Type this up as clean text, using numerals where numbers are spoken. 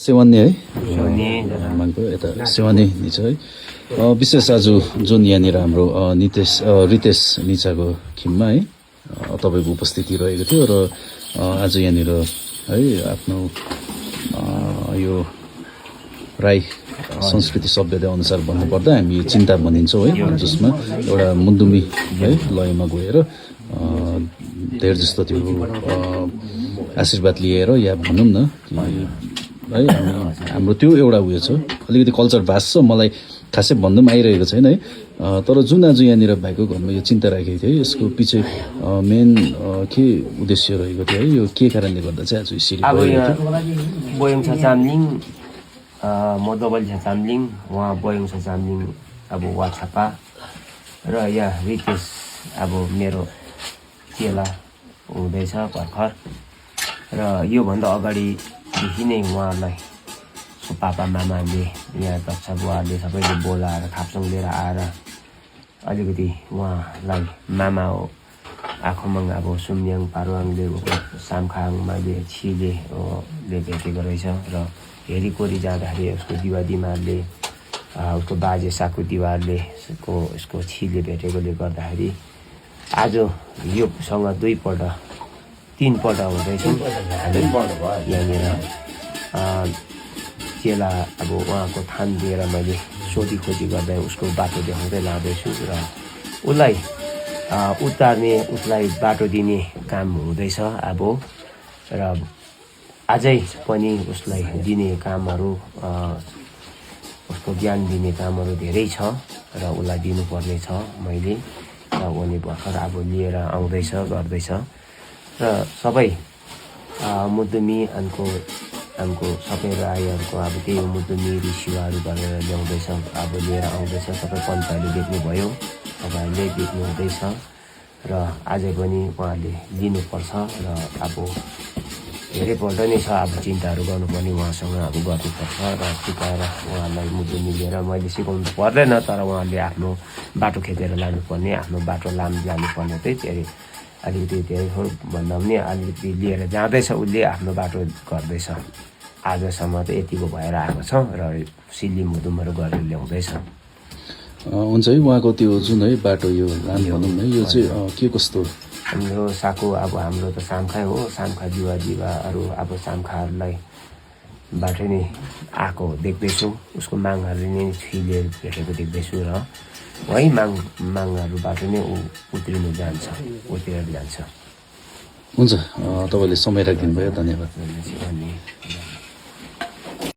सेवानी है मानको यता सेवानी नि छ है विशेष आज जुन यहाँनिर हाम्रो रितेश निचाको खिममा है तपाईँको उपस्थिति रहेको थियो र आज यहाँनिर है आफ्नो यो राई संस्कृति सभ्यता अनुसार भन्नुपर्दा हामी यो चिन्ता भनिन्छौँ है जसमा एउटा मुन्दुमी है लयमा गएर धेर जस्तो त्यो आशीर्वाद लिएर या भनौँ न है हाम्रो त्यो एउटा उयो छ अलिकति कल्चर भाष छ मलाई खासै भन्नु पनि आइरहेको छैन है तर जुन आज यहाँनिर भाइको घरमा यो चिन्ता राखेको थियो है यसको पछि मेन के उद्देश्य रहेको थियो है यो के कारणले गर्दा चाहिँ आज यसरी बोयङ छचामलिङ म डबल छचामलिङ उहाँ बोयङ छचामलिङ अब वाछापा र यहाँ रितेश अब मेरो चेला हुँदैछ भर्खर र योभन्दा अगाडिदेखि नै उहाँलाई पापा मामाले यहाँ दक्ष बुवाले सबैले बोलाएर खाप्सङ लिएर आएर अलिकति उहाँलाई मामा हो आखोमङ अब सुम्याङ पारुवाङले सामखाङमा छिले भेटेको रहेछ र हेरिकोरी जाँदाखेरि उसको दिवा दिमारले उसको बाजे साकु दिवारले यसको छिले भेटेकोले गर्दाखेरि आज योसँग तीनपल्ट हुँदैछौँ यहाँनिर चेला अब उहाँको थान दिएर मैले सोधी गर्दा उसको बाटो देखाउँदै लाँदैछु र उसलाई बाटो दिने काम हुँदैछ अब र अझै पनि उसलाई दिने कामहरू उसको ज्ञान दिने कामहरू धेरै छ र उसलाई दिनुपर्ने छ मैले र उनी भर्खर अब लिएर आउँदैछ गर्दैछ र सबै मुदुमी हाम्रो सबै राईहरूको अब त्यही मुदुमी ऋषिवाहरू गरेर ल्याउँदैछ अब लिएर आउँदैछ सबै पञ्चहरूले देख्नुभयो तपाईँहरूले देख्नु हुँदैछ र अझै पनि उहाँले लिनुपर्छ र अब धेरैपल्ट नै छ अब चिन्ताहरू गर्नुपर्ने उहाँसँग अब गर्नुपर्छ र सिकाएर उहाँलाई मुदुमी लिएर मैले सिकाउनु पर्दैन तर उहाँले आफ्नो बाटो खेदेर लानुपर्ने आफ्नो बाटो लानुपर्ने चाहिँ अलिकति धेरै थोर भन्दा पनि अलिकति लिएर जाँदैछ उसले आफ्नो बाटो गर्दैछ आजसम्म त यतिको भएर आएको छ र सिल्ली मुदुमहरू गरेर ल्याउँदैछ हुन्छ है उहाँको त्यो जुन है बाटो यो लाम भनौँ न यो चाहिँ के कस्तो हाम्रो साको अब हाम्रो त सामखा हो सामखा दिवाहरू अब सामखाहरूलाई बाटो नै आएको देख्दैछु उसको मागहरूले नै छिलेर भेटेको देख्दैछु र है मागहरूबाट नै उत्रिएर जान्छ हुन्छ तपाईँले समय राखिदिनु भयो धन्यवाद